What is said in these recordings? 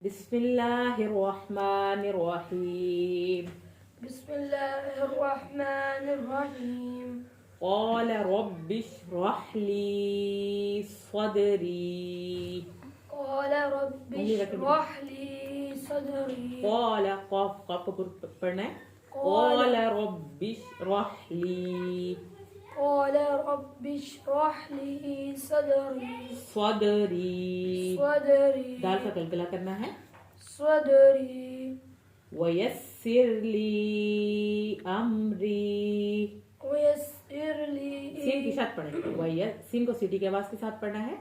बिस्मिल्लाहिर्रहमानिर्रहीम। बिस्मिल्लाहिर्रहमानिर्रहीम। क़ाल रब्बिश्रह ली सदरी। क़ाल रब्बिश्रह ली सदरी। क़ाल क़ाफ क़ाफ को पढ़ना है। क़ाल रब्बिश्रह ली। क़ाल रब्बिश्रह ली सदरी। सदरी दाल का कलकला करना है। सदरी वयस्सिर ली अमरी। वयस्सिर ली सीन के साथ पढ़े। सीन को सीटी की आवाज के साथ पढ़ना है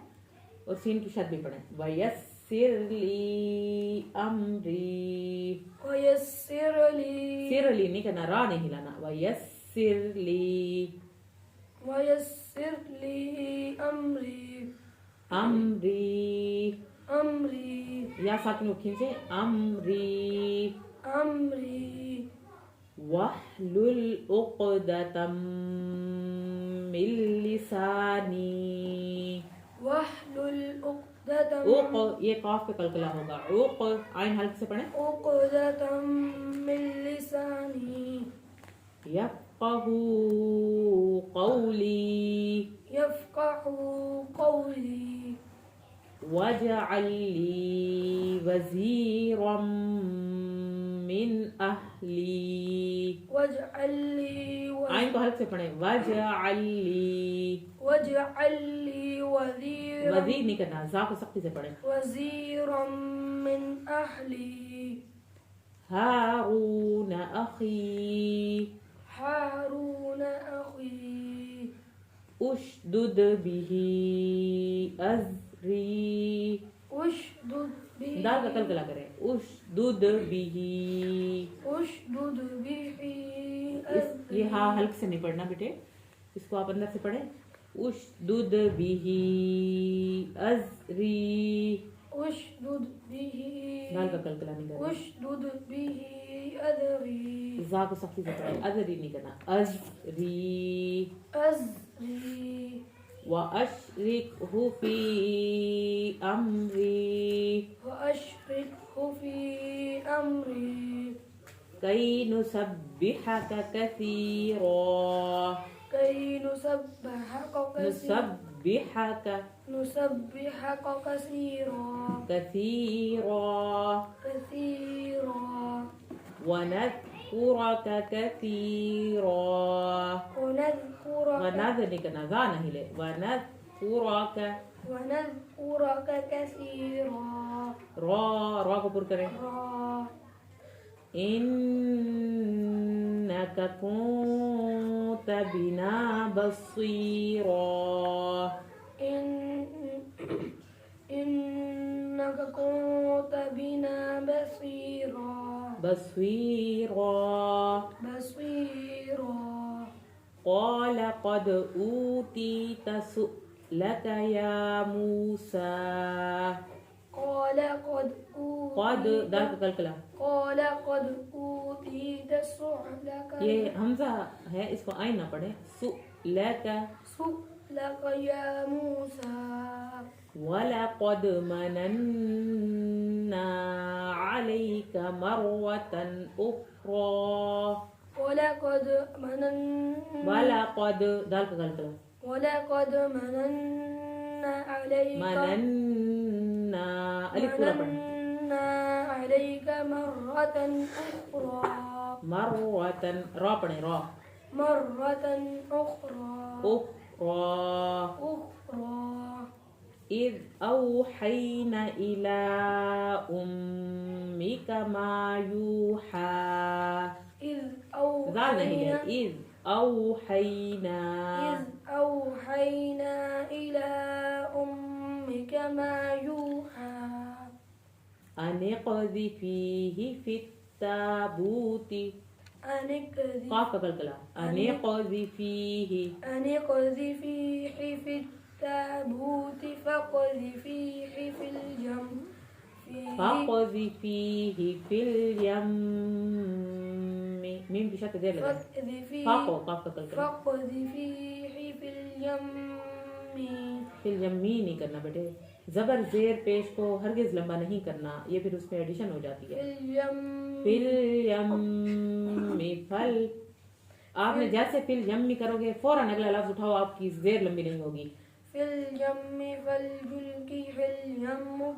और सीन के साथ भी पढ़े। वयस्सिर ली अमरी। वयस्सिर ली सिर ली नहीं करना, रा नहीं हिलाना। वयस्सिर ली अमरी। अमरी अमरी या साथ में खींचे। अमरी वहलुल उक़दतम मिन लिसानी। वहलुल उक़दतम ये काफ पे कलकला होगा। उक़ आइन हल्के से पढ़े। उक़दतम मिन लिसानी यफ़क़हू क़ौली। यफ़क़हू क़ौली वजअल ली वज़ीरम मिन अहली। वजअल ली आइन को हल्के से पढ़े। वजअल ली वज़ीर नहीं करना, जा को सख्ती से पढ़े। वज़ीरम मिन अहली हारून अखी। हारून अखी उशदुद बिही अज़री। उशदुद बिही दाल का कलकला करें। उशदुद बिही। उशदुद बिही ये हाँ हल्के से नहीं पढ़ना बेटे, इसको आप अंदर से पढ़े। उशदुद बिही अज़री। उशदुद बिही दाल का कलकला नहीं करना। उशदुद बिही अज़री जा को सख्ती से पढ़े। अज़री नहीं करना। अज़री व अशरिकहु फी अमरी कई नुसब्बिहक कसीरा। नुसब्बिहक कसीरा वनज़कुरक कसीरा। वनज़ नहीं करना, जा नहीं ले। वनज़कुरक कसीरा रा को पूरा करें। इन्नक कुन्त बिना बसीरा। इन्नक कुन्त बिना बसीरा। क़ाल क़द ऊतीत सुअलक या मूसा। क़द दाल का कलकला। ये हमजा है, इसको आइन ना पढ़े। सुअलक या मूसा वलक़द मनन्ना अलैक मर्रतन उख़रा। वलक़द दाल का कलकला। वलक़द मनन्ना अलैक अलिफ पूरा पढ़ना। अलैक मर्रतन उख़रा रा पढ़े। रा मर्रतन उख़रा इज़ औहैना इला उम्मिक मा यूहा। दाल नहीं है। इज़ औहैना इला उम्मिक मा यूहा अनिक़ज़िफ़ीहि फ़ित्ताबूति। काफ का कलकला। अनिक़ज़िफ़ीहि फ़ित्ताबूत फ़क़ज़िफ़ीहि फ़िल यम्मि। मीम की शक्ल दे लगा। काफ का कलकला। फ़क़ज़िफ़ीहि फ़िल यम्मि फिल यम्मी नहीं करना बेटे। जबर जेर पेश को हरगिज लंबा नहीं करना, ये फिर उसमें एडिशन हो जाती है। फिल फिल यम्मी फल, आपने जैसे फिल यम्मी करोगे फौरन अगला लफ्ज उठाओ, आपकी जेर लंबी नहीं होगी। यम्मी फलयुल्किहिल यम्मु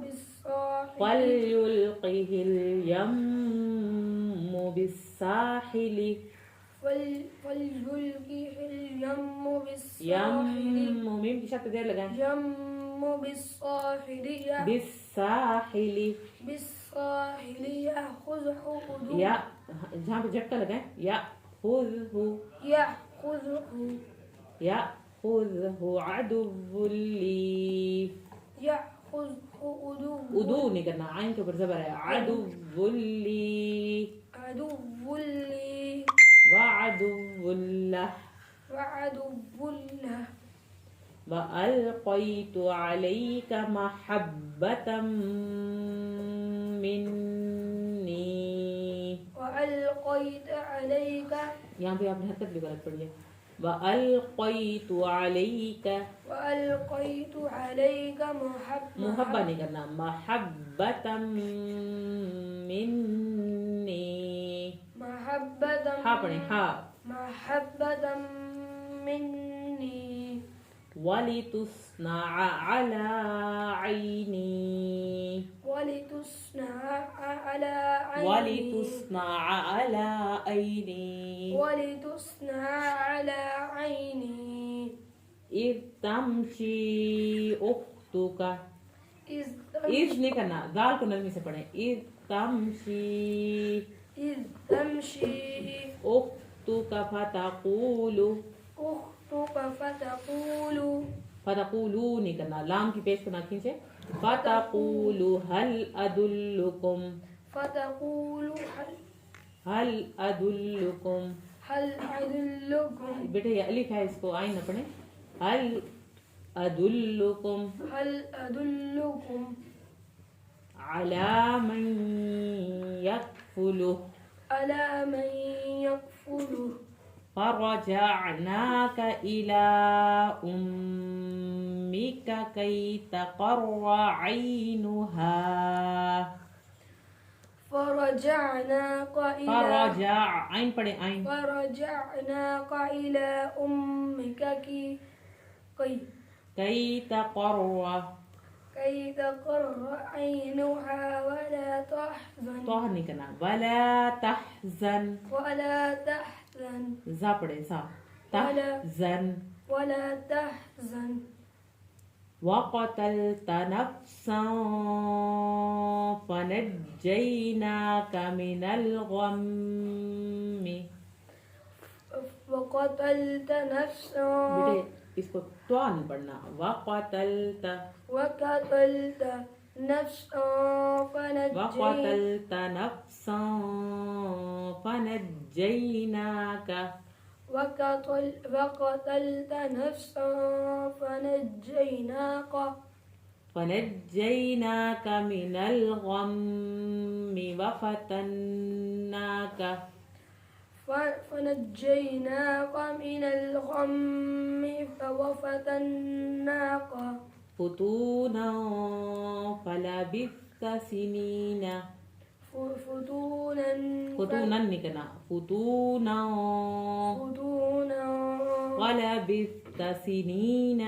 फल बिस्साहिल युल्किहिल यम्मु बिस्साहिली, फलयुल्किहिल यम्मु बिस्साहिल यम्मु मीम की शक्ल देर लगाएं, यम्मु बिस्साहिल बिस्साहिली, बिस्साहिल याखुज़हु उदू या जहाँ पे झटका लगाएं, याखुज़हु याखुज़हु अदुव्वुल्ली, याखुज़हु उदू नहीं करना, आइन के ऊपर जबर है, अदुव्वुल्ली अदुव्वुल्ली वअदुव्वुल्लाह, वअदुव्वुल्लाह वअल्क़यतु अलैका महब्बतम मिन्नी, वअल्क़यत अलैका यहाँ पे आपने हरकत भी गलत पढ़ी है, वअल्क़यतु अलैका, वअल्क़यतु अलैका मुहब्बा नहीं करना, महब्बतम मिन्नी, महब्बतम हाँ पढ़े हाँ, महब्बतम मिन्नी वलितुस्ना अला ऐनी, वलितुस्ना अला ऐनी वलितुस्ना अला ऐनी, वलितुस्ना अला ऐनी इज़ तमशी उख्तुका, इज़ इज़ नहीं करना, दाल को नरमी से पढ़े, इज़ तमशी तमशी उख्तुका फतक़ूलु, उख्तुका फतक़ूलु फतक़ूलु नहीं करना, लाम की पेश को ना खींचे, फतक़ूलु हल अदुल्लुकुम, फतक़ूलु हल अदुल्लुकुम, हल अदुल्लुकुम बेटे ये अलिफ है, इसको आइन न पढ़े, हल अदुल्लुकुम हल अदुल्लुकुम अला मन यकफुलु, अला मन यकफुलु फरजअनाक इला उम्मिका कै तक़र्र ऐनुहा, फरजअनाक इला फरजा आइन पढ़े, आइन फरजअनाक इला उम्मिका की कै कै तक़र्र, कै तक़र्र ऐनुहा वला तहज़न तोह नहीं करना, वला तहज़न, वला तहज़न जा पढ़े सा, तहज़न वला तहज़न वक़तलत नफ्सन फनज्जयनाक मिनल गम्मि, वक़तलत नफ्सन बेटे इसको तो नहीं पढ़ना, वक़तलत वक़तलत नफ्सन वक़तलत नफ्सन फनज्जयनाक, वक़तलत नफ्सन फनज्जयनाक मिनल गम्मि वफ़तन्नाक, فنجيناك من الغم وفتناك فتونا فلبثت سنين, فتونا فتونا नहीं करना, فتونا ولبثت سنين,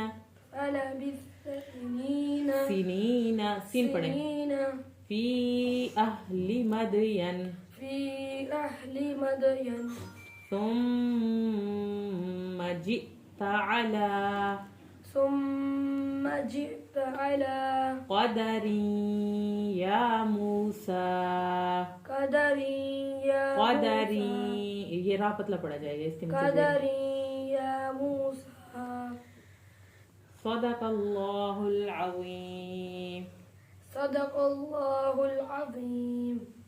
فلبثت سنين سنين सीन पढ़े, سنين في أهل مدين, في أهل مدين ثم جئت على قدر يا موسى, قدر يا قدر موسى ये रा पतला पड़ा जाएगा इसके नीचे, قدر يا موسى صدق الله العظيم. صدق الله العظيم.